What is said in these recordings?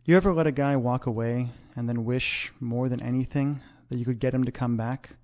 You ever let a guy walk away and then wish more than anything that you could get him to come back?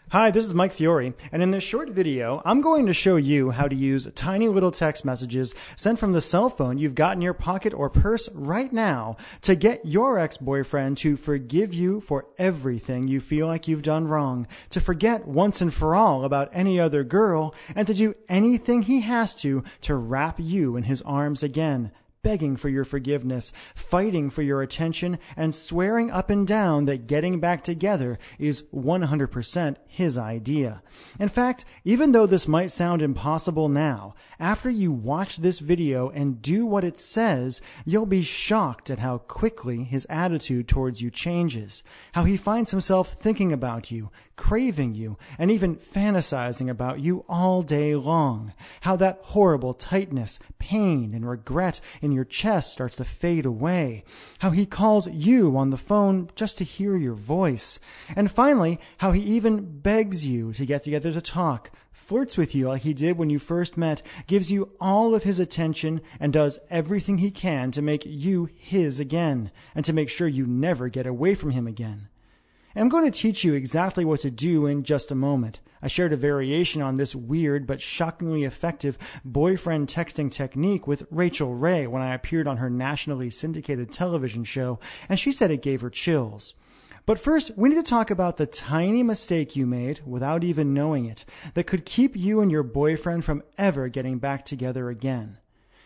Hi, this is Mike Fiore, and in this short video, I'm going to show you how to use tiny little text messages sent from the cell phone you've got in your pocket or purse right now to get your ex-boyfriend to forgive you for everything you feel like you've done wrong, to forget once and for all about any other girl, and to do anything he has to wrap you in his arms again, begging for your forgiveness, fighting for your attention, and swearing up and down that getting back together is 100% his idea. In fact, even though this might sound impossible now, after you watch this video and do what it says, you'll be shocked at how quickly his attitude towards you changes, how he finds himself thinking about you, craving you, and even fantasizing about you all day long, how that horrible tightness, pain, and regret in your chest starts to fade away, how he calls you on the phone just to hear your voice, and finally, how he even begs you to get together to talk, flirts with you like he did when you first met, gives you all of his attention, and does everything he can to make you his again, and to make sure you never get away from him again. I'm going to teach you exactly what to do in just a moment. I shared a variation on this weird but shockingly effective boyfriend texting technique with Rachel Ray when I appeared on her nationally syndicated television show, and she said it gave her chills. But first, we need to talk about the tiny mistake you made without even knowing it that could keep you and your boyfriend from ever getting back together again.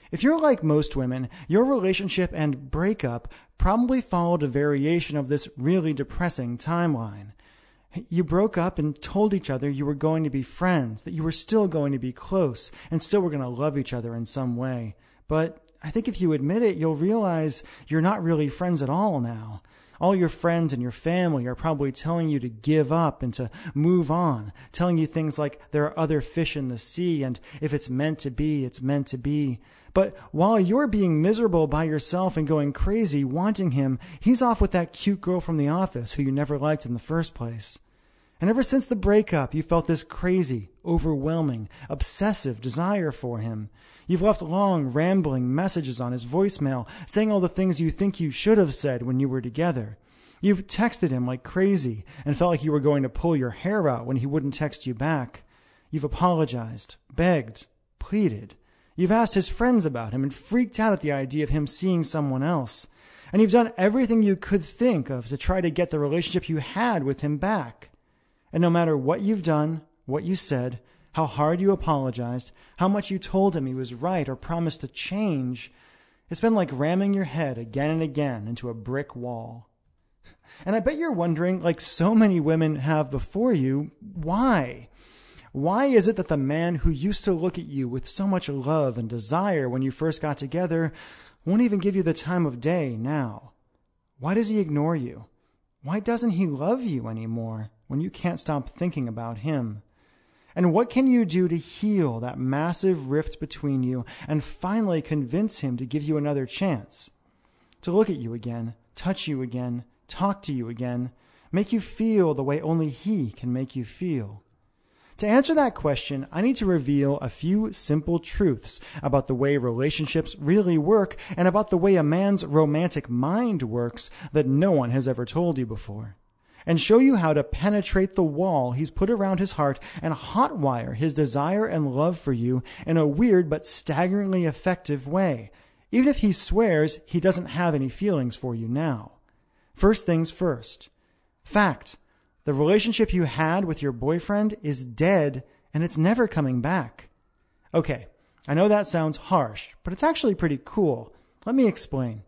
If you're like most women, your relationship and breakup probably followed a variation of this really depressing timeline. You broke up and told each other you were going to be friends, that you were still going to be close, and still were going to love each other in some way. But I think if you admit it, you'll realize you're not really friends at all now. All your friends and your family are probably telling you to give up and to move on, telling you things like there are other fish in the sea and if it's meant to be, it's meant to be. But while you're being miserable by yourself and going crazy wanting him, he's off with that cute girl from the office who you never liked in the first place. And ever since the breakup, you felt this crazy, overwhelming, obsessive desire for him. You've left long, rambling messages on his voicemail, saying all the things you think you should have said when you were together. You've texted him like crazy and felt like you were going to pull your hair out when he wouldn't text you back. You've apologized, begged, pleaded. You've asked his friends about him and freaked out at the idea of him seeing someone else. And you've done everything you could think of to try to get the relationship you had with him back. And no matter what you've done, what you said, how hard you apologized, how much you told him he was right or promised to change, it's been like ramming your head again and again into a brick wall. And I bet you're wondering, like so many women have before you, why? Why is it that the man who used to look at you with so much love and desire when you first got together won't even give you the time of day now? Why does he ignore you? Why doesn't he love you anymore when you can't stop thinking about him? And what can you do to heal that massive rift between you and finally convince him to give you another chance? To look at you again, touch you again, talk to you again, make you feel the way only he can make you feel? To answer that question, I need to reveal a few simple truths about the way relationships really work and about the way a man's romantic mind works that no one has ever told you before, and show you how to penetrate the wall he's put around his heart and hotwire his desire and love for you in a weird but staggeringly effective way, even if he swears he doesn't have any feelings for you now. First things first. Fact. The relationship you had with your boyfriend is dead, and it's never coming back. Okay, I know that sounds harsh, but it's actually pretty cool. Let me explain.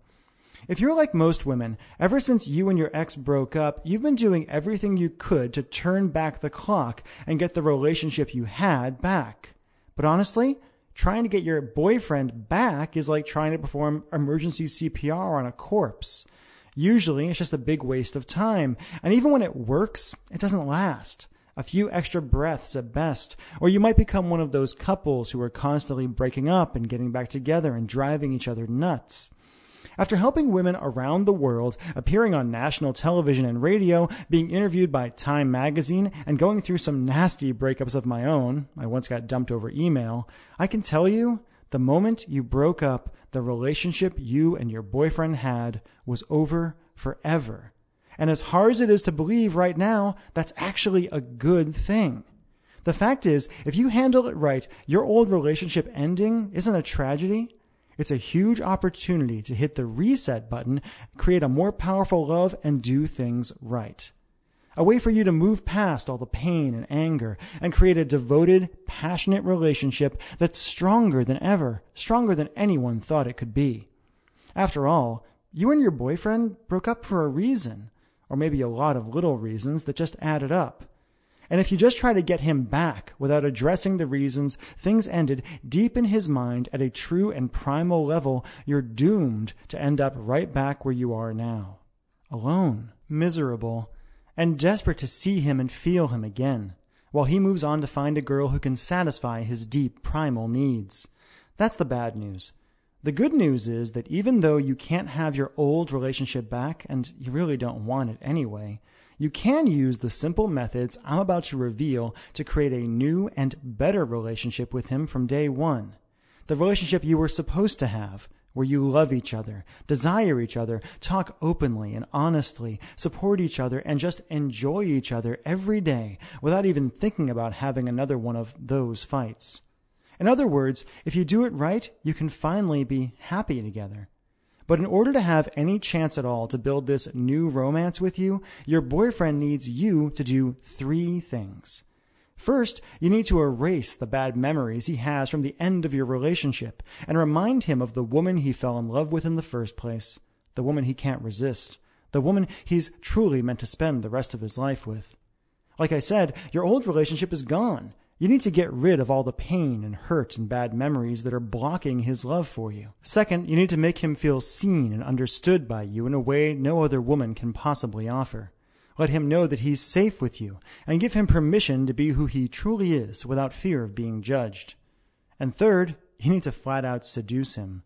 If you're like most women, ever since you and your ex broke up, you've been doing everything you could to turn back the clock and get the relationship you had back. But honestly, trying to get your boyfriend back is like trying to perform emergency CPR on a corpse. Usually, it's just a big waste of time, and even when it works, it doesn't last. A few extra breaths at best, or you might become one of those couples who are constantly breaking up and getting back together and driving each other nuts. After helping women around the world, appearing on national television and radio, being interviewed by Time magazine, and going through some nasty breakups of my own, I once got dumped over email, I can tell you The moment you broke up, the relationship you and your boyfriend had was over forever. And as hard as it is to believe right now, that's actually a good thing. The fact is, if you handle it right, your old relationship ending isn't a tragedy. It's a huge opportunity to hit the reset button, create a more powerful love, and do things right. A way for you to move past all the pain and anger and create a devoted, passionate relationship that's stronger than ever, stronger than anyone thought it could be. After all, you and your boyfriend broke up for a reason, or maybe a lot of little reasons that just added up. And if you just try to get him back without addressing the reasons things ended deep in his mind at a true and primal level, you're doomed to end up right back where you are now. Alone, miserable, and desperate to see him and feel him again, while he moves on to find a girl who can satisfy his deep primal needs. That's the bad news. The good news is that even though you can't have your old relationship back, and you really don't want it anyway, you can use the simple methods I'm about to reveal to create a new and better relationship with him from day one. The relationship you were supposed to have, where you love each other, desire each other, talk openly and honestly, support each other, and just enjoy each other every day without even thinking about having another one of those fights. In other words, if you do it right, you can finally be happy together. But in order to have any chance at all to build this new romance with you, your boyfriend needs you to do 3 things. First, you need to erase the bad memories he has from the end of your relationship and remind him of the woman he fell in love with in the first place, the woman he can't resist, the woman he's truly meant to spend the rest of his life with. Like I said, your old relationship is gone. You need to get rid of all the pain and hurt and bad memories that are blocking his love for you. Second, you need to make him feel seen and understood by you in a way no other woman can possibly offer. Let him know that he's safe with you and give him permission to be who he truly is without fear of being judged. And third, you need to flat out seduce him.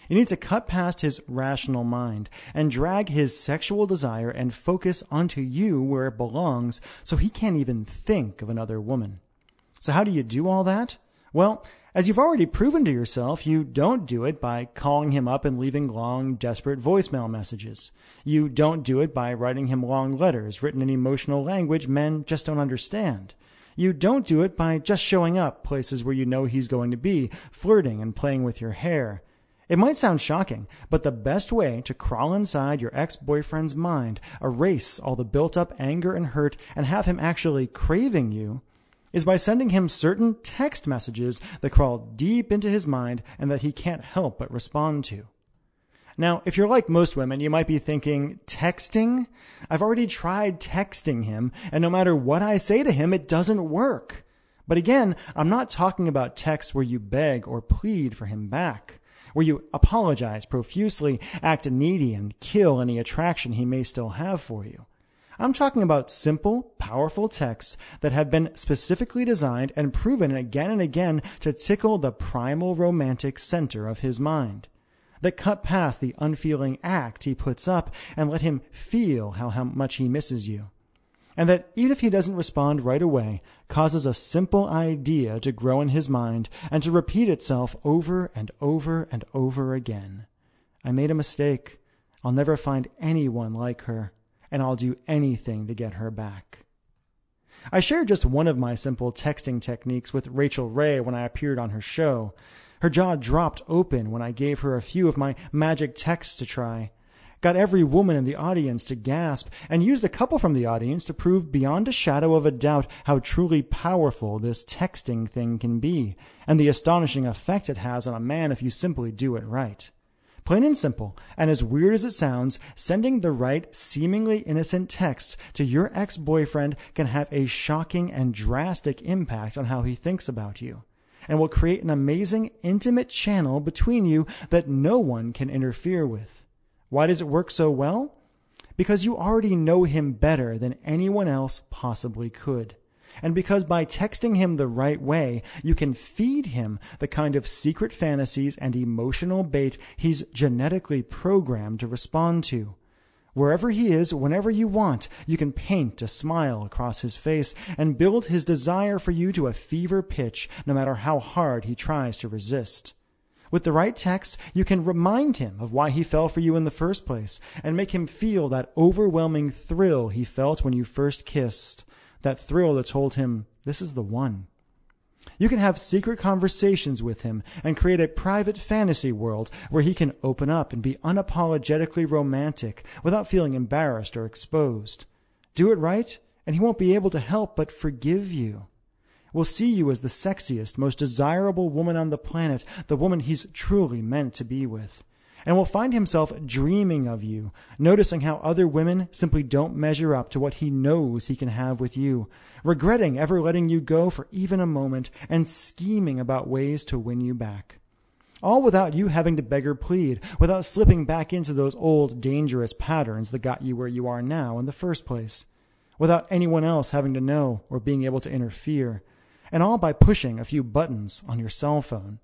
You need to cut past his rational mind and drag his sexual desire and focus onto you where it belongs so he can't even think of another woman. So how do you do all that? Well, as you've already proven to yourself, you don't do it by calling him up and leaving long, desperate voicemail messages. You don't do it by writing him long letters written in emotional language men just don't understand. You don't do it by just showing up places where you know he's going to be, flirting and playing with your hair. It might sound shocking, but the best way to crawl inside your ex-boyfriend's mind, erase all the built-up anger and hurt, and have him actually craving you, is by sending him certain text messages that crawl deep into his mind and that he can't help but respond to. Now, if you're like most women, you might be thinking, texting? I've already tried texting him, and no matter what I say to him, it doesn't work. But again, I'm not talking about texts where you beg or plead for him back, where you apologize profusely, act needy, and kill any attraction he may still have for you. I'm talking about simple, powerful texts that have been specifically designed and proven again and again to tickle the primal romantic center of his mind, that cut past the unfeeling act he puts up and let him feel how much he misses you, and that even if he doesn't respond right away, causes a simple idea to grow in his mind and to repeat itself over and over and over again. I made a mistake. I'll never find anyone like her, and I'll do anything to get her back. I shared just one of my simple texting techniques with Rachel Ray when I appeared on her show. Her jaw dropped open when I gave her a few of my magic texts to try, got every woman in the audience to gasp, and used a couple from the audience to prove beyond a shadow of a doubt how truly powerful this texting thing can be, and the astonishing effect it has on a man if you simply do it right. Plain and simple, and as weird as it sounds, sending the right, seemingly innocent texts to your ex-boyfriend can have a shocking and drastic impact on how he thinks about you, and will create an amazing, intimate channel between you that no one can interfere with. Why does it work so well? Because you already know him better than anyone else possibly could. And because by texting him the right way, you can feed him the kind of secret fantasies and emotional bait he's genetically programmed to respond to. Wherever he is, whenever you want, you can paint a smile across his face and build his desire for you to a fever pitch, no matter how hard he tries to resist. With the right text, you can remind him of why he fell for you in the first place and make him feel that overwhelming thrill he felt when you first kissed, that thrill that told him, this is the one. You can have secret conversations with him and create a private fantasy world where he can open up and be unapologetically romantic without feeling embarrassed or exposed. Do it right, and he won't be able to help but forgive you. Will see you as the sexiest, most desirable woman on the planet, the woman he's truly meant to be with. And will find himself dreaming of you, noticing how other women simply don't measure up to what he knows he can have with you, regretting ever letting you go for even a moment, and scheming about ways to win you back. All without you having to beg or plead, without slipping back into those old dangerous patterns that got you where you are now in the first place, without anyone else having to know or being able to interfere, and all by pushing a few buttons on your cell phone.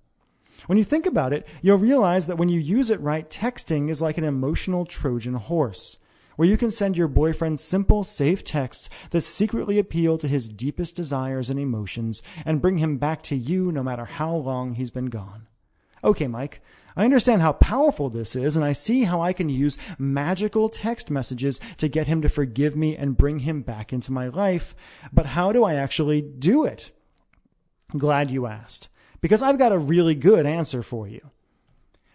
When you think about it, you'll realize that when you use it right, texting is like an emotional Trojan horse, where you can send your boyfriend simple, safe texts that secretly appeal to his deepest desires and emotions and bring him back to you no matter how long he's been gone. Okay, Mike, I understand how powerful this is, and I see how I can use magical text messages to get him to forgive me and bring him back into my life, but how do I actually do it? Glad you asked, because I've got a really good answer for you.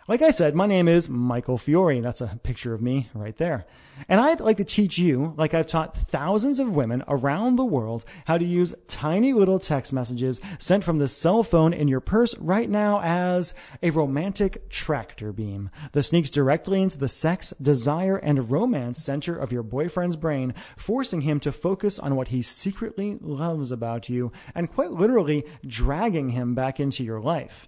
Like I said, my name is Michael Fiore. That's a picture of me right there. And I'd like to teach you, like I've taught thousands of women around the world, how to use tiny little text messages sent from the cell phone in your purse right now as a romantic tractor beam that sneaks directly into the sex, desire, and romance center of your boyfriend's brain, forcing him to focus on what he secretly loves about you and quite literally dragging him back into your life.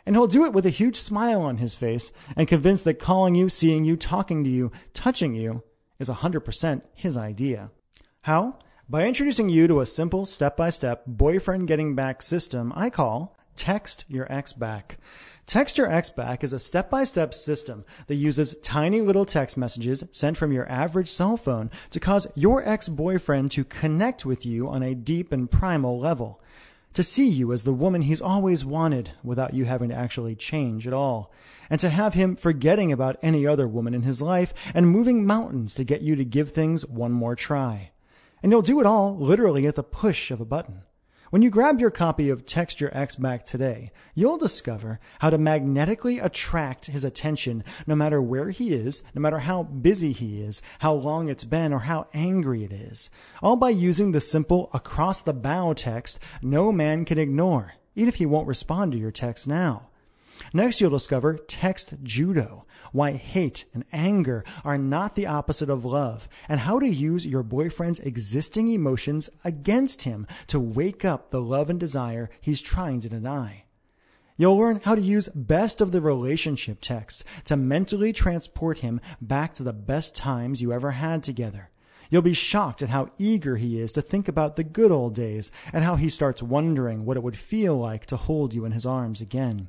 And he'll do it with a huge smile on his face and convinced that calling you, seeing you, talking to you, touching you is 100% his idea. How? By introducing you to a simple step-by-step boyfriend getting back system I call Text Your Ex Back. Text Your Ex Back is a step-by-step system that uses tiny little text messages sent from your average cell phone to cause your ex-boyfriend to connect with you on a deep and primal level, to see you as the woman he's always wanted without you having to actually change at all, and to have him forgetting about any other woman in his life and moving mountains to get you to give things one more try. And you'll do it all literally at the push of a button. When you grab your copy of Text Your Ex Back today, you'll discover how to magnetically attract his attention no matter where he is, no matter how busy he is, how long it's been, or how angry it is, all by using the simple across-the-bow text no man can ignore, even if he won't respond to your text now. Next, you'll discover Text Judo, why hate and anger are not the opposite of love, and how to use your boyfriend's existing emotions against him to wake up the love and desire he's trying to deny. You'll learn how to use best of the relationship texts to mentally transport him back to the best times you ever had together. You'll be shocked at how eager he is to think about the good old days and how he starts wondering what it would feel like to hold you in his arms again.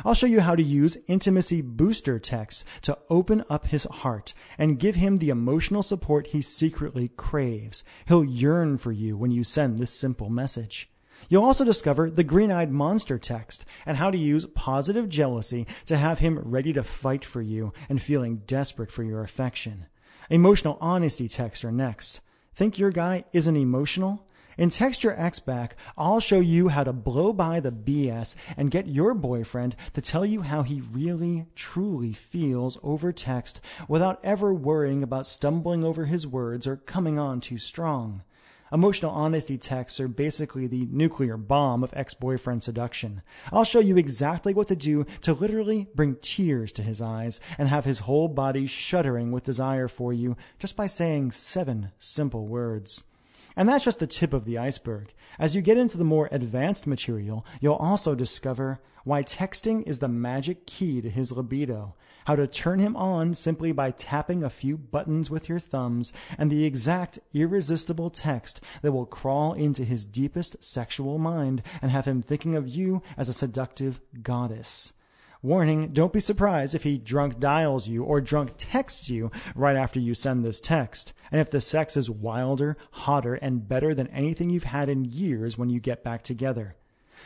I'll show you how to use intimacy booster texts to open up his heart and give him the emotional support he secretly craves. He'll yearn for you when you send this simple message. You'll also discover the green-eyed monster text and how to use positive jealousy to have him ready to fight for you and feeling desperate for your affection. Emotional honesty texts are next. Think your guy isn't emotional? In Text Your Ex Back, I'll show you how to blow by the BS and get your boyfriend to tell you how he really, truly feels over text without ever worrying about stumbling over his words or coming on too strong. Emotional honesty texts are basically the nuclear bomb of ex-boyfriend seduction. I'll show you exactly what to do to literally bring tears to his eyes and have his whole body shuddering with desire for you just by saying 7 simple words. And that's just the tip of the iceberg. As you get into the more advanced material, you'll also discover why texting is the magic key to his libido, how to turn him on simply by tapping a few buttons with your thumbs, and the exact irresistible text that will crawl into his deepest sexual mind and have him thinking of you as a seductive goddess. Warning, don't be surprised if he drunk dials you or drunk texts you right after you send this text. And if the sex is wilder, hotter, and better than anything you've had in years when you get back together.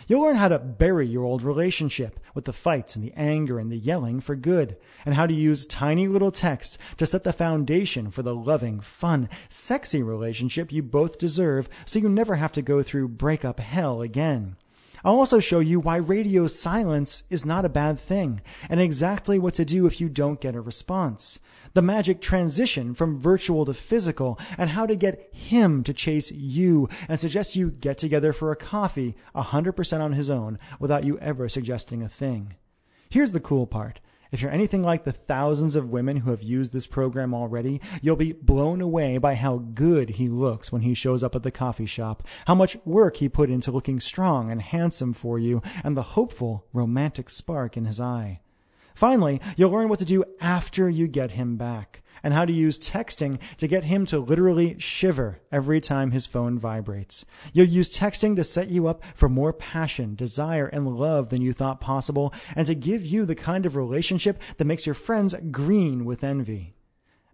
You'll learn how to bury your old relationship with the fights and the anger and the yelling for good, and how to use tiny little texts to set the foundation for the loving, fun, sexy relationship you both deserve so you never have to go through breakup hell again. I'll also show you why radio silence is not a bad thing, and exactly what to do if you don't get a response. The magic transition from virtual to physical, and how to get him to chase you and suggest you get together for a coffee 100% on his own without you ever suggesting a thing. Here's the cool part. If you're anything like the thousands of women who have used this program already, you'll be blown away by how good he looks when he shows up at the coffee shop, how much work he put into looking strong and handsome for you, and the hopeful, romantic spark in his eye. Finally, you'll learn what to do after you get him back, and how to use texting to get him to literally shiver every time his phone vibrates. You'll use texting to set you up for more passion, desire, and love than you thought possible, and to give you the kind of relationship that makes your friends green with envy.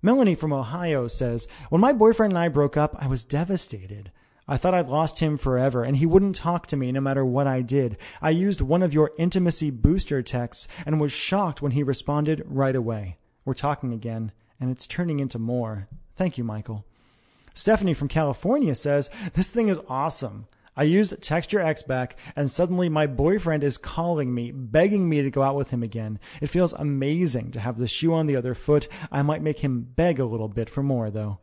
Melanie from Ohio says, "When my boyfriend and I broke up, I was devastated. I thought I'd lost him forever, and he wouldn't talk to me no matter what I did. I used one of your intimacy booster texts and was shocked when he responded right away. We're talking again, and it's turning into more. Thank you, Michael." Stephanie from California says, "This thing is awesome. I used Text Your Ex Back, and suddenly my boyfriend is calling me, begging me to go out with him again. It feels amazing to have the shoe on the other foot. I might make him beg a little bit for more, though."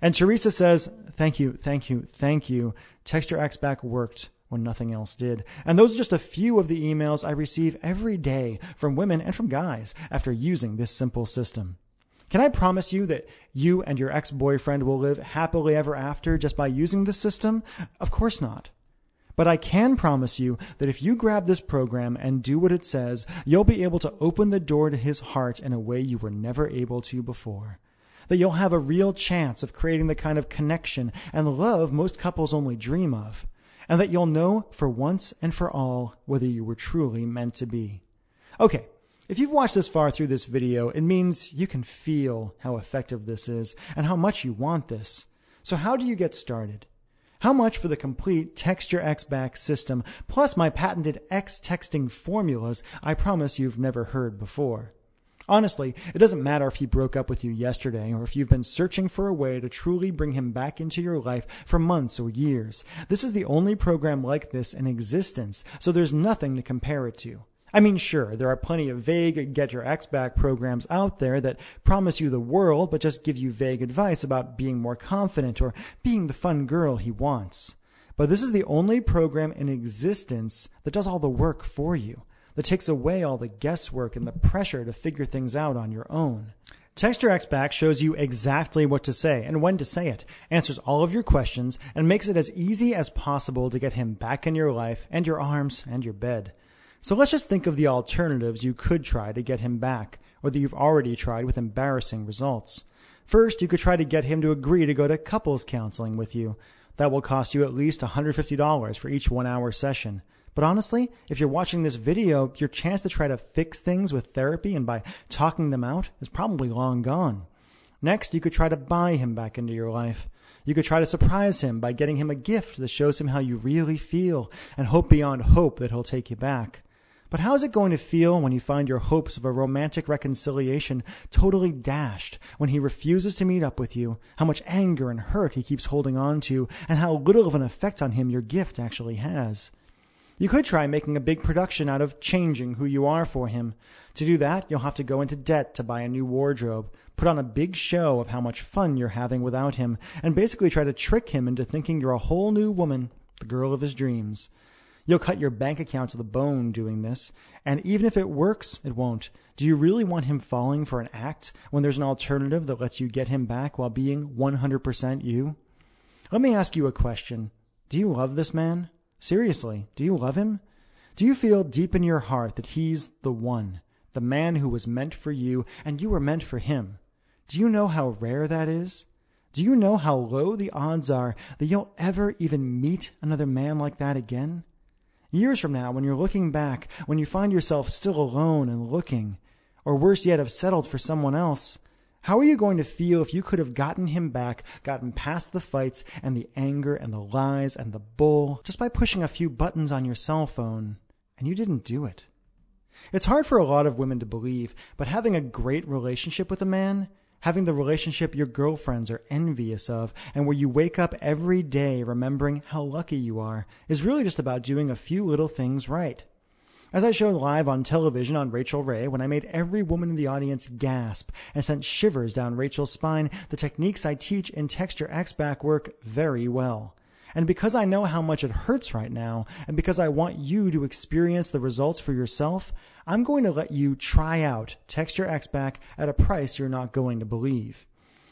And Teresa says, "Thank you, thank you, thank you. Text Your Ex Back worked when nothing else did." And those are just a few of the emails I receive every day from women and from guys after using this simple system. Can I promise you that you and your ex-boyfriend will live happily ever after just by using this system? Of course not. But I can promise you that if you grab this program and do what it says, you'll be able to open the door to his heart in a way you were never able to before. That you'll have a real chance of creating the kind of connection and love most couples only dream of. And that you'll know for once and for all whether you were truly meant to be. Okay. If you've watched this far through this video, it means you can feel how effective this is and how much you want this. So how do you get started? How much for the complete Text Your Ex Back system, plus my patented X texting formulas I promise you've never heard before? Honestly, it doesn't matter if he broke up with you yesterday or if you've been searching for a way to truly bring him back into your life for months or years. This is the only program like this in existence, so there's nothing to compare it to. I mean, sure, there are plenty of vague Get Your Ex Back programs out there that promise you the world but just give you vague advice about being more confident or being the fun girl he wants. But this is the only program in existence that does all the work for you, that takes away all the guesswork and the pressure to figure things out on your own. Text Your Ex Back shows you exactly what to say and when to say it, answers all of your questions, and makes it as easy as possible to get him back in your life and your arms and your bed. So let's just think of the alternatives you could try to get him back, or that you've already tried with embarrassing results. First, you could try to get him to agree to go to couples counseling with you. That will cost you at least $150 for each 1-hour session. But honestly, if you're watching this video, your chance to try to fix things with therapy and by talking them out is probably long gone. Next, you could try to buy him back into your life. You could try to surprise him by getting him a gift that shows him how you really feel and hope beyond hope that he'll take you back. But how is it going to feel when you find your hopes of a romantic reconciliation totally dashed, when he refuses to meet up with you, how much anger and hurt he keeps holding on to, and how little of an effect on him your gift actually has? You could try making a big production out of changing who you are for him. To do that, you'll have to go into debt to buy a new wardrobe, put on a big show of how much fun you're having without him, and basically try to trick him into thinking you're a whole new woman, the girl of his dreams. You'll cut your bank account to the bone doing this, and even if it works, it won't. Do you really want him falling for an act when there's an alternative that lets you get him back while being 100% you? Let me ask you a question. Do you love this man? Seriously, do you love him? Do you feel deep in your heart that he's the one, the man who was meant for you and you were meant for him? Do you know how rare that is? Do you know how low the odds are that you'll ever even meet another man like that again? Years from now, when you're looking back, when you find yourself still alone and looking, or worse yet, have settled for someone else, How are you going to feel if you could have gotten him back, gotten past the fights and the anger and the lies and the bull just by pushing a few buttons on your cell phone, and you didn't do it? It's hard for a lot of women to believe, but having a great relationship with a man, having the relationship your girlfriends are envious of, and where you wake up every day remembering how lucky you are, is really just about doing a few little things right. As I showed live on television on Rachel Ray, when I made every woman in the audience gasp and sent shivers down Rachel's spine, the techniques I teach in Texture X back work very well. And because I know how much it hurts right now, and because I want you to experience the results for yourself, I'm going to let you try out Texture X back at a price you're not going to believe.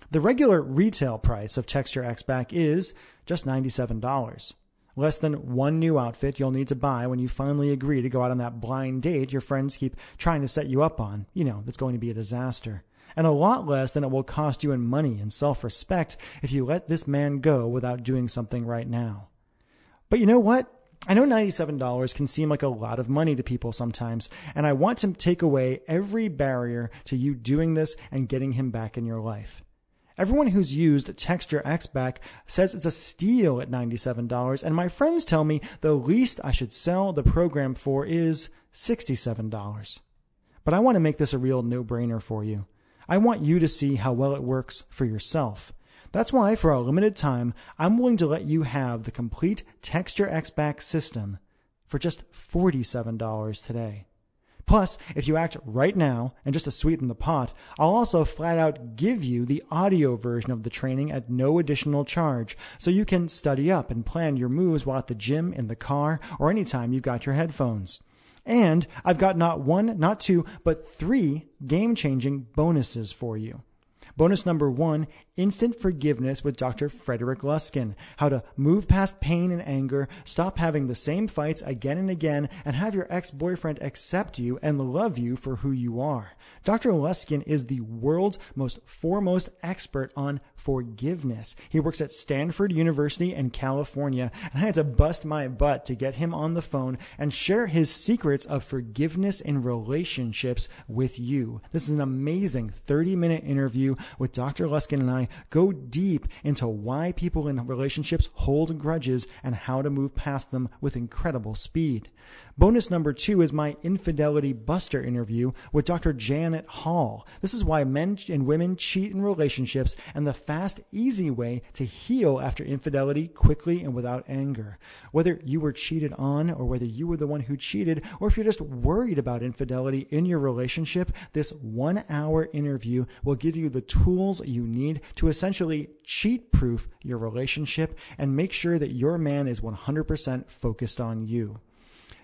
The regular retail price of Texture X back is just $97. Less than one new outfit you'll need to buy when you finally agree to go out on that blind date your friends keep trying to set you up on. That's going to be a disaster. And a lot less than it will cost you in money and self-respect if you let this man go without doing something right now. But you know what? I know $97 can seem like a lot of money to people sometimes, and I want to take away every barrier to you doing this and getting him back in your life. Everyone who's used Texture X back says it's a steal at $97, and my friends tell me the least I should sell the program for is $67. But I want to make this a real no-brainer for you. I want you to see how well it works for yourself. That's why, for a limited time, I'm willing to let you have the complete Texture X back system for just $47 today. Plus, if you act right now, and just to sweeten the pot, I'll also flat out give you the audio version of the training at no additional charge, so you can study up and plan your moves while at the gym, in the car, or anytime you've got your headphones. And I've got not one, not two, but 3 game-changing bonuses for you. Bonus number 1, Instant Forgiveness with Dr. Frederick Luskin. How to move past pain and anger, stop having the same fights again and again, and have your ex-boyfriend accept you and love you for who you are. Dr. Luskin is the world's foremost expert on forgiveness. He works at Stanford University in California, and I had to bust my butt to get him on the phone and share his secrets of forgiveness in relationships with you. This is an amazing 30-minute interview with Dr. Luskin, and I go deep into why people in relationships hold grudges and how to move past them with incredible speed. Bonus number 2 is my Infidelity Buster interview with Dr. Janet Hall. This is why men and women cheat in relationships and the fast, easy way to heal after infidelity quickly and without anger. Whether you were cheated on or whether you were the one who cheated, or if you're just worried about infidelity in your relationship, this 1-hour interview will give you the tools you need to essentially cheat-proof your relationship and make sure that your man is 100% focused on you.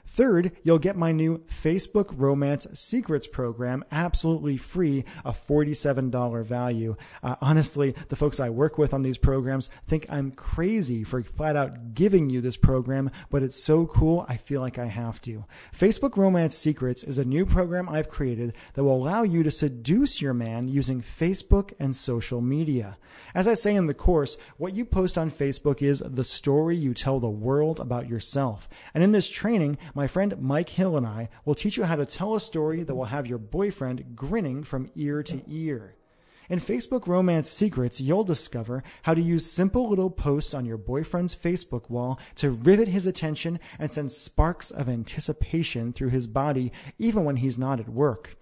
Third, you'll get my new Facebook Romance Secrets program absolutely free, a $47 value. Honestly, the folks I work with on these programs think I'm crazy for flat out giving you this program, but it's so cool I feel like I have to. Facebook Romance Secrets is a new program I've created that will allow you to seduce your man using Facebook and social media. As I say in the course, what you post on Facebook is the story you tell the world about yourself. And in this training, my friend Mike Hill and I will teach you how to tell a story that will have your boyfriend grinning from ear to ear. In Facebook Romance Secrets, you'll discover how to use simple little posts on your boyfriend's Facebook wall to rivet his attention and send sparks of anticipation through his body even when he's not at work.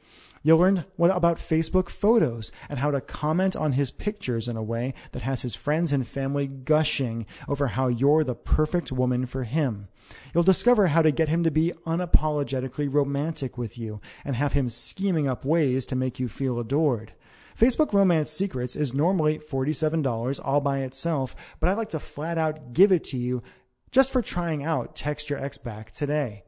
You'll learn about Facebook photos and how to comment on his pictures in a way that has his friends and family gushing over how you're the perfect woman for him. You'll discover how to get him to be unapologetically romantic with you and have him scheming up ways to make you feel adored. Facebook Romance Secrets is normally $47 all by itself, but I'd like to flat out give it to you just for trying out Texture X back today.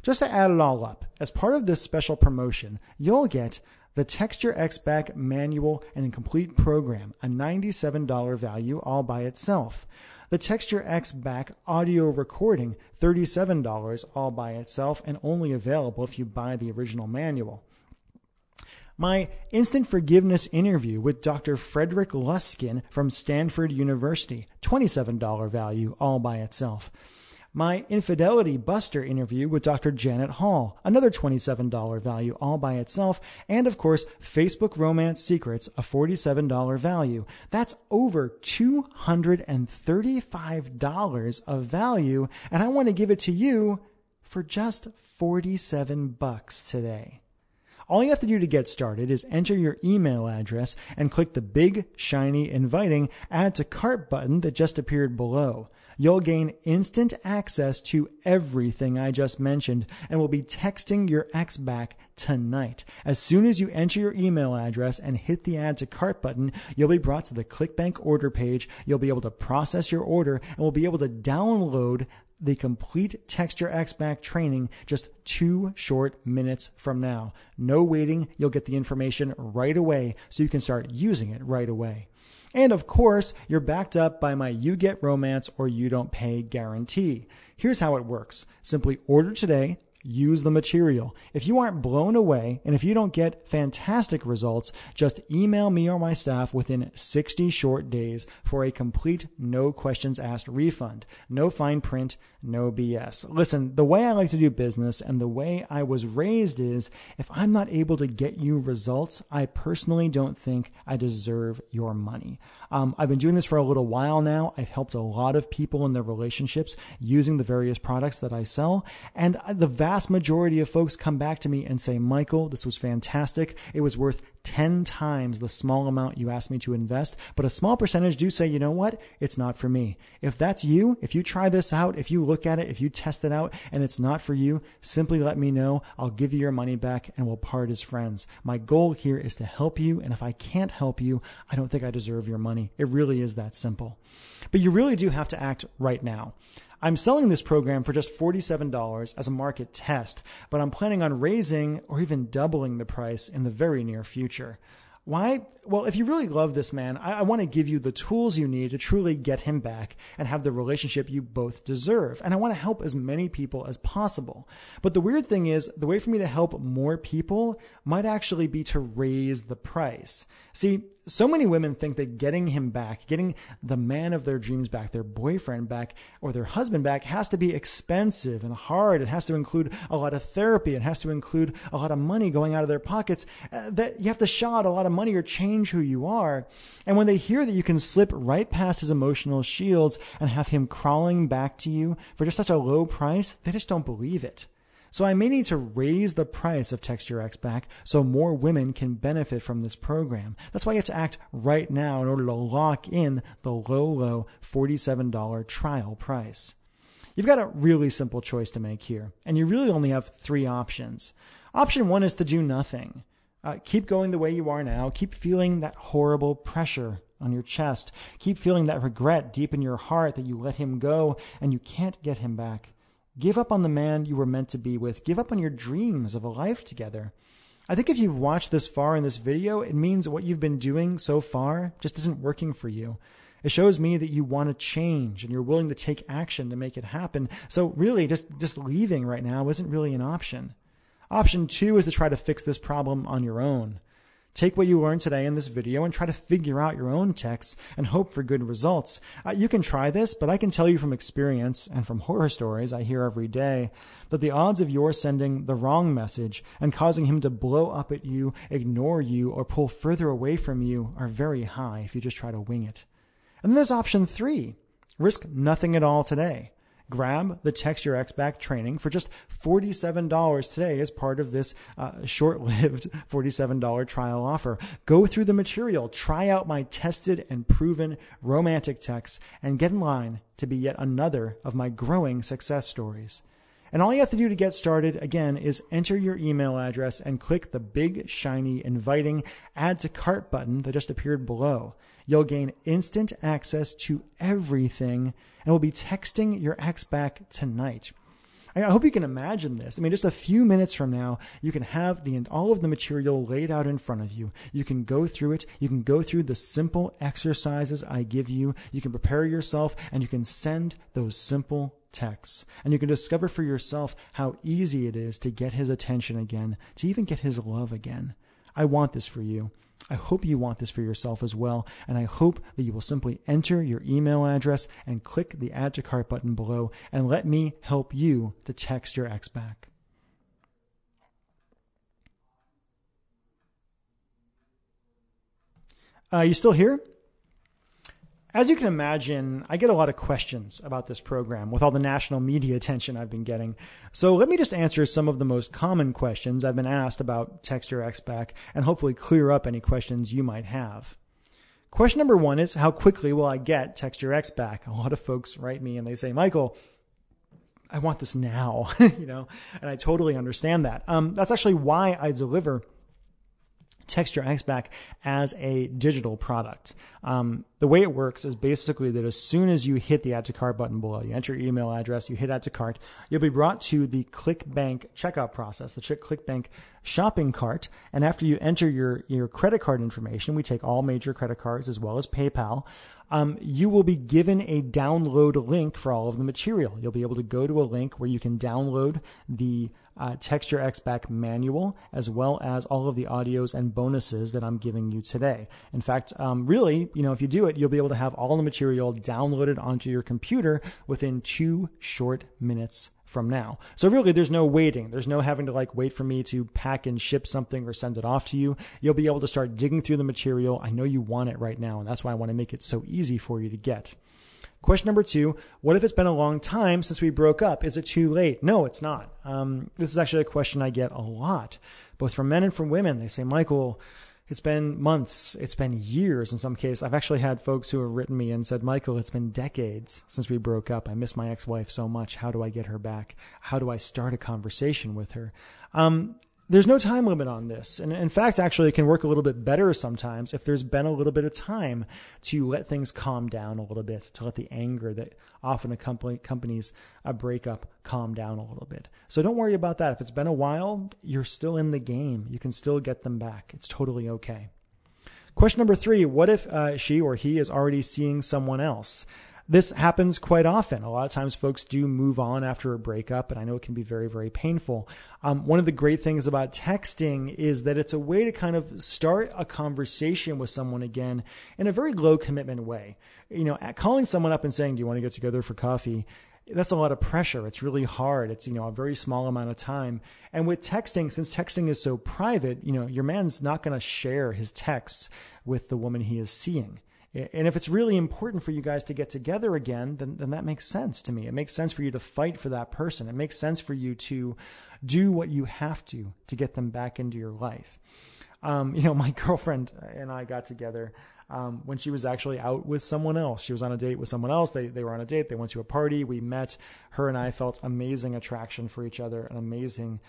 Just to add it all up, as part of this special promotion, you'll get the Texture X back manual and complete program, a $97 value all by itself. The Texture X back audio recording, $37 all by itself and only available if you buy the original manual. My Instant Forgiveness interview with Dr. Frederick Luskin from Stanford University, $27 value all by itself. my Infidelity Buster interview with Dr. Janet Hall, another $27 value all by itself, and of course, Facebook Romance Secrets, a $47 value. That's over $235 of value, and I want to give it to you for just $47 today. All you have to do to get started is enter your email address and click the big, shiny, inviting Add to Cart button that just appeared below. You'll gain instant access to everything I just mentioned and will be texting your ex back tonight. As soon as you enter your email address and hit the Add to Cart button, you'll be brought to the ClickBank order page. You'll be able to process your order and will be able to download the complete Text Your Ex Back training just 2 short minutes from now. No waiting. You'll get the information right away so you can start using it right away. And of course, you're backed up by my You Get Romance or You Don't Pay guarantee. Here's how it works. Simply order today. Use the material. If you aren't blown away and if you don't get fantastic results, just email me or my staff within 60 short days for a complete no questions asked refund. No fine print, no BS. Listen, the way I like to do business and the way I was raised is if I'm not able to get you results, I personally don't think I deserve your money. I've been doing this for a little while now. I've helped a lot of people in their relationships using the various products that I sell. And the vast majority of folks come back to me and say, Michael, this was fantastic. It was worth 10 times the small amount you asked me to invest. But a small percentage do say, you know what? It's not for me. If that's you, if you try this out, if you look at it, if you test it out and it's not for you, simply let me know. I'll give you your money back and we'll part as friends. My goal here is to help you. And if I can't help you, I don't think I deserve your money. It really is that simple. But you really do have to act right now. I'm selling this program for just $47 as a market test, but I'm planning on raising or even doubling the price in the very near future. Why? Well, if you really love this man, I want to give you the tools you need to truly get him back and have the relationship you both deserve. And I want to help as many people as possible. But the weird thing is, the way for me to help more people might actually be to raise the price. See, so many women think that getting him back, getting the man of their dreams back, their boyfriend back, or their husband back has to be expensive and hard. It has to include a lot of therapy. It has to include a lot of money going out of their pockets. That you have to shell out a lot of money or change who you are. And when they hear that you can slip right past his emotional shields and have him crawling back to you for just such a low price, they just don't believe it. So I may need to raise the price of Text Your Ex Back so more women can benefit from this program. That's why you have to act right now in order to lock in the low $47 trial price. You've got a really simple choice to make here, and you really only have 3 options. Option 1 is to do nothing. Keep going the way you are now. Keep feeling that horrible pressure on your chest. Keep feeling that regret deep in your heart that you let him go and you can't get him back. Give up on the man you were meant to be with. Give up on your dreams of a life together. I think if you've watched this far in this video, it means what you've been doing so far just isn't working for you. It shows me that you want to change and you're willing to take action to make it happen. So really, just leaving right now isn't really an option. Option 2 is to try to fix this problem on your own. Take what you learned today in this video and try to figure out your own texts and hope for good results. You can try this, but I can tell you from experience and from horror stories I hear every day that the odds of your sending the wrong message and causing him to blow up at you, ignore you, or pull further away from you are very high if you just try to wing it. And then there's option 3. Risk nothing at all today. Grab the Text Your Ex Back training for just $47 today as part of this short-lived $47 trial offer. Go through the material, try out my tested and proven romantic texts, and get in line to be yet another of my growing success stories. And all you have to do to get started, again, is enter your email address and click the big, shiny, inviting Add to Cart button that just appeared below. You'll gain instant access to everything and will be texting your ex back tonight. I hope you can imagine this. I mean, just a few minutes from now, you can have all of the material laid out in front of you. You can go through it. You can go through the simple exercises I give you. You can prepare yourself, and you can send those simple texts. And you can discover for yourself how easy it is to get his attention again, to even get his love again. I want this for you. I hope you want this for yourself as well, and I hope that you will simply enter your email address and click the Add to Cart button below and let me help you to text your ex back. You still here? As you can imagine, I get a lot of questions about this program with all the national media attention I've been getting. So let me just answer some of the most common questions I've been asked about Text Your Ex Back and hopefully clear up any questions you might have. Question number one is, how quickly will I get Text Your Ex Back? A lot of folks write me and they say, Michael, I want this now, and I totally understand that. That's actually why I deliver Text Your Ex Back as a digital product. The way it works is basically that as soon as you hit the Add to Cart button below, you enter your email address, you hit Add to Cart, you'll be brought to the ClickBank checkout process, the ClickBank shopping cart. And after you enter your credit card information, we take all major credit cards as well as PayPal. You will be given a download link for all of the material. You'll be able to go to a link where you can download the Text Your Ex Back manual, as well as all of the audios and bonuses that I'm giving you today. In fact, really, if you do it, you'll be able to have all the material downloaded onto your computer within 2 short minutes from now. So really, there's no waiting. There's no having to wait for me to pack and ship something or send it off to you. You'll be able to start digging through the material. I know you want it right now, and that's why I want to make it so easy for you to get. Question number 2, what if it's been a long time since we broke up? Is it too late? No, it's not. This is actually a question I get a lot, both from men and from women. They say, Michael, it's been months, it's been years in some cases. I've actually had folks who have written me and said, Michael, it's been decades since we broke up. I miss my ex-wife so much. How do I get her back? How do I start a conversation with her? There's no time limit on this. And in fact, actually, it can work a little bit better sometimes if there's been a little bit of time to let things calm down a little bit, to let the anger that often accompanies a breakup calm down a little bit. So don't worry about that. If it's been a while, you're still in the game. You can still get them back. It's totally okay. Question number 3, what if she or he is already seeing someone else? This happens quite often. A lot of times folks do move on after a breakup, and I know it can be very, very painful. One of the great things about texting is that it's a way to kind of start a conversation with someone again in a very low commitment way. Calling someone up and saying, do you want to get together for coffee? That's a lot of pressure. It's really hard. It's, a very small amount of time. And with texting, since texting is so private, your man's not going to share his texts with the woman he is seeing. And if it's really important for you guys to get together again, then that makes sense to me. It makes sense for you to fight for that person. It makes sense for you to do what you have to get them back into your life. My girlfriend and I got together when she was actually out with someone else. She was on a date with someone else. They were on a date. They went to a party. We met. Her and I felt amazing attraction for each other, an amazing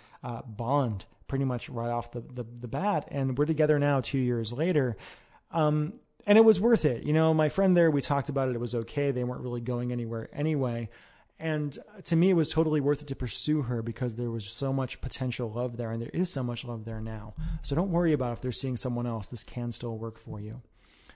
bond pretty much right off the bat. And we're together now 2 years later. And it was worth it. My friend there, we talked about it. It was okay. They weren't really going anywhere anyway. And to me, it was totally worth it to pursue her because there was so much potential love there, and there is so much love there now. So don't worry about if they're seeing someone else. This can still work for you.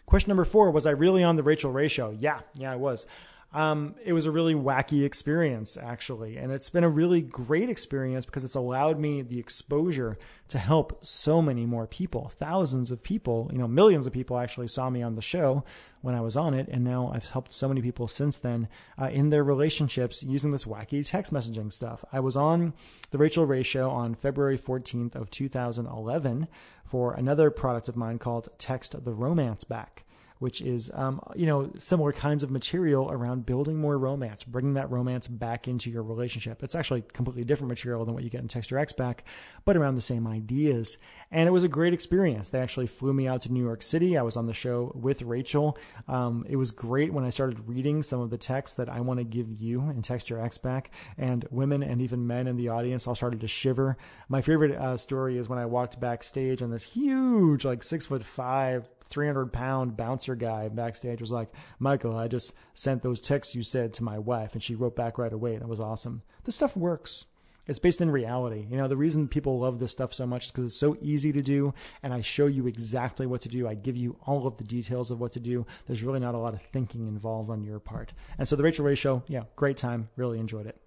Question number 4, was I really on the Rachel Ray show? Yeah, I was. It was a really wacky experience, actually. And it's been a really great experience because it's allowed me the exposure to help so many more people. Thousands of people, millions of people actually saw me on the show when I was on it. And now I've helped so many people since then in their relationships using this wacky text messaging stuff. I was on the Rachel Ray show on February 14th of 2011 for another product of mine called Text the Romance Back, which is, similar kinds of material around building more romance, bringing that romance back into your relationship. It's actually completely different material than what you get in Text Your Ex Back, but around the same ideas. And it was a great experience. They actually flew me out to New York City. I was on the show with Rachel. It was great when I started reading some of the texts that I want to give you in Text Your Ex Back, and women and even men in the audience all started to shiver. My favorite story is when I walked backstage and this huge, 6'5", 300-pound bouncer guy backstage was like, Michael, I just sent those texts you said to my wife, and she wrote back right away. That was awesome. This stuff works. It's based in reality. The reason people love this stuff so much is because it's so easy to do, and I show you exactly what to do. I give you all of the details of what to do. There's really not a lot of thinking involved on your part. And so the Rachel Ray show, great time. Really enjoyed it.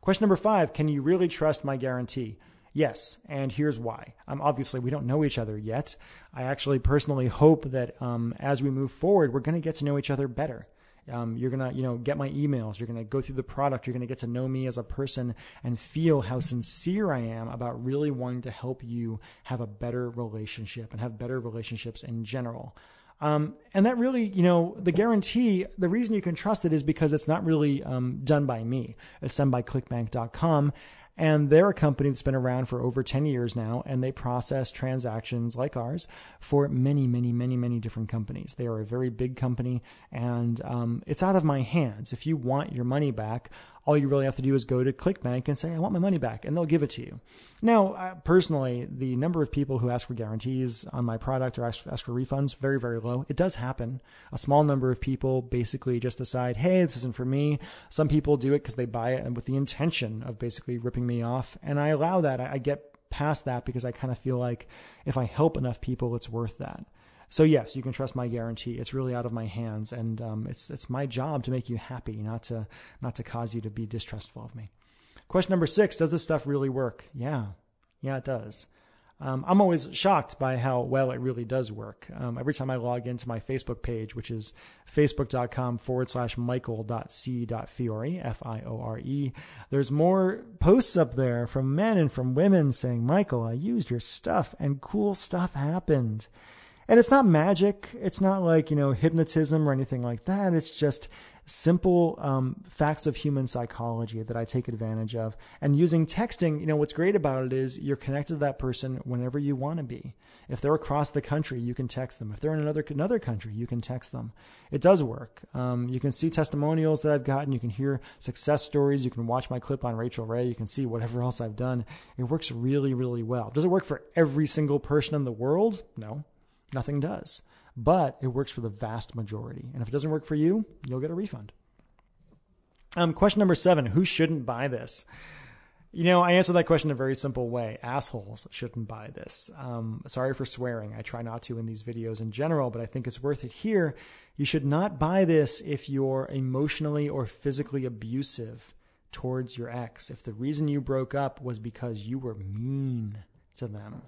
Question number 5, can you really trust my guarantee? Yes, and here's why. Obviously, we don't know each other yet. I actually personally hope that as we move forward, we're going to get to know each other better. You're going to, get my emails. You're going to go through the product. You're going to get to know me as a person and feel how sincere I am about really wanting to help you have a better relationship and have better relationships in general. And that really, the guarantee, the reason you can trust it is because it's not really done by me. It's done by clickbank.com. And they're a company that's been around for over 10 years now, and they process transactions like ours for many, many, many, many different companies. They are a very big company, and it's out of my hands. If you want your money back, all you really have to do is go to ClickBank and say, I want my money back, and they'll give it to you. Now, personally, the number of people who ask for guarantees on my product or ask for refunds, very, very low. It does happen. A small number of people basically just decide, hey, this isn't for me. Some people do it because they buy it and with the intention of basically ripping me off, and I allow that. I get past that because I kind of feel like if I help enough people, it's worth that. So yes, you can trust my guarantee. It's really out of my hands, and it's my job to make you happy, not to cause you to be distrustful of me. Question number 6: does this stuff really work? Yeah, it does. I'm always shocked by how well it really does work. Every time I log into my Facebook page, which is facebook.com/michael.c.fiore, Fiore, there's more posts up there from men and from women saying, Michael, I used your stuff and cool stuff happened. And it's not magic. It's not like, hypnotism or anything like that. It's just simple facts of human psychology that I take advantage of. And using texting, what's great about it is you're connected to that person whenever you want to be. If they're across the country, you can text them. If they're in another country, you can text them. It does work. You can see testimonials that I've gotten. You can hear success stories. You can watch my clip on Rachel Ray. You can see whatever else I've done. It works really, really well. Does it work for every single person in the world? No. Nothing does, but it works for the vast majority. And if it doesn't work for you, you'll get a refund. Question number 7, who shouldn't buy this? I answer that question in a very simple way. Assholes shouldn't buy this. Sorry for swearing. I try not to in these videos in general, but I think it's worth it here. You should not buy this if you're emotionally or physically abusive towards your ex. If the reason you broke up was because you were mean to them.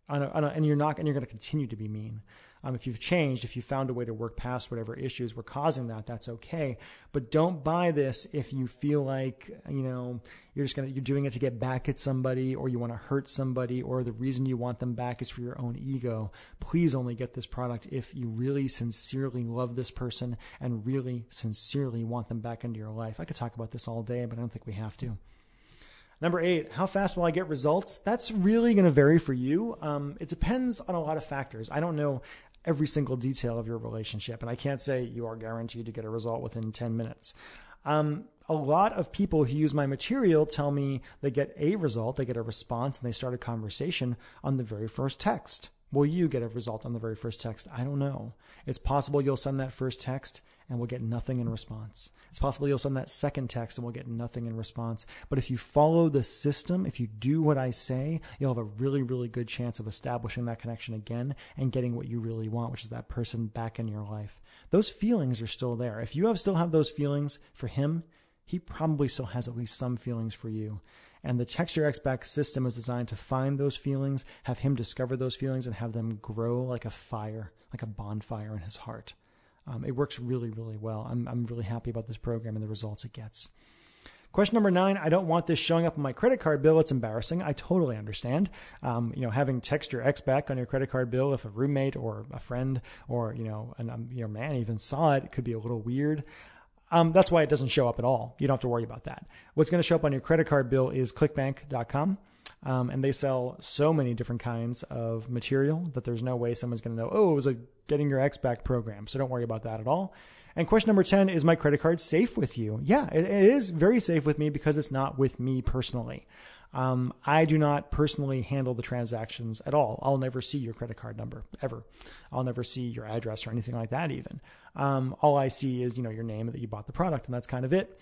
And you're going to continue to be mean. If you've changed, if you found a way to work past whatever issues were causing that, that's okay. But don't buy this if you feel like, you're doing it to get back at somebody, or you want to hurt somebody, or the reason you want them back is for your own ego. Please only get this product if you really sincerely love this person and really sincerely want them back into your life. I could talk about this all day, but I don't think we have to. Number 8, how fast will I get results? That's really going to vary for you. It depends on a lot of factors. I don't know every single detail of your relationship, and I can't say you are guaranteed to get a result within 10 minutes. A lot of people who use my material tell me they get a result, they get a response, and they start a conversation on the very first text. Will you get a result on the very first text? I don't know. It's possible you'll send that first text and we'll get nothing in response. It's possible you'll send that second text and we'll get nothing in response. But if you follow the system, if you do what I say, you'll have a really, really good chance of establishing that connection again and getting what you really want, which is that person back in your life. Those feelings are still there. If you still have those feelings for him, he probably still has at least some feelings for you. And the Text Your Ex Back system is designed to find those feelings, have him discover those feelings, and have them grow like a fire, like a bonfire in his heart. It works really, really well. I'm really happy about this program and the results it gets. Question number 9, I don't want this showing up on my credit card bill. It's embarrassing. I totally understand. Having Text Your Ex Back on your credit card bill, if a roommate or a friend or, your man even saw it, it could be a little weird. That's why it doesn't show up at all. You don't have to worry about that. What's going to show up on your credit card bill is clickbank.com. And they sell so many different kinds of material that there's no way someone's going to know, it was a Getting Your Ex Back program. So don't worry about that at all. And question number 10, is my credit card safe with you? Yeah, it is very safe with me because it's not with me personally. I do not personally handle the transactions at all. I'll never see your credit card number, ever. I'll never see your address or anything like that even. All I see is, your name that you bought the product, and that's kind of it.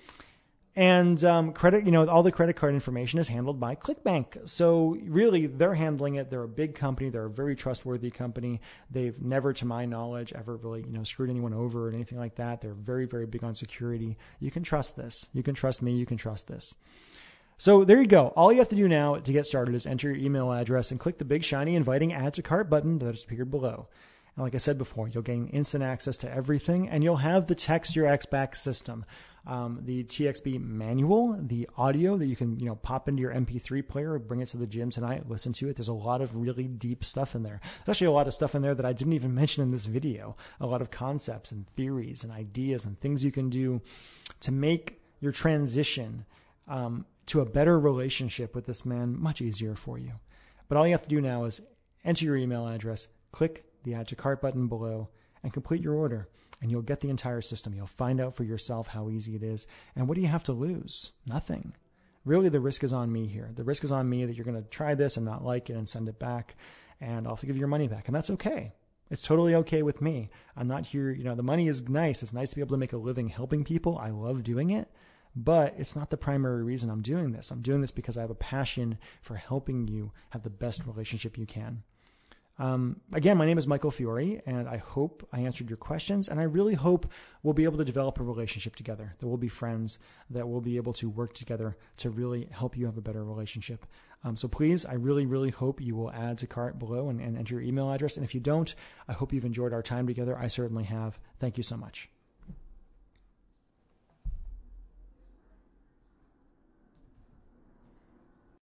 And all the credit card information is handled by ClickBank. So really, they're handling it. They're a big company. They're a very trustworthy company. They've never, to my knowledge, ever really, screwed anyone over or anything like that. They're very, very big on security. You can trust this. You can trust me. You can trust this. So there you go. All you have to do now to get started is enter your email address and click the big shiny inviting add to cart button that has appeared below. And like I said before, you'll gain instant access to everything, and you'll have the Text Your Ex Back system, the TXB manual, the audio that you can pop into your MP3 player, bring it to the gym tonight, listen to it. There's a lot of really deep stuff in there. There's actually a lot of stuff in there that I didn't even mention in this video. A lot of concepts and theories and ideas and things you can do to make your transition to a better relationship with this man much easier for you. But all you have to do now is enter your email address, click the add to cart button below, and complete your order. And you'll get the entire system. You'll find out for yourself how easy it is. And what do you have to lose? Nothing. Really, the risk is on me here. The risk is on me that you're going to try this and not like it and send it back, and I'll have to give you your money back. And that's okay. It's totally okay with me. I'm not here, the money is nice. It's nice to be able to make a living helping people. I love doing it. But it's not the primary reason I'm doing this. I'm doing this because I have a passion for helping you have the best relationship you can. Again, my name is Michael Fiore, and I hope I answered your questions, and I really hope we'll be able to develop a relationship together, that we'll be friends, that we'll be able to work together to really help you have a better relationship. So please, I really, really hope you will add to cart below and enter your email address. And if you don't, I hope you've enjoyed our time together. I certainly have. Thank you so much.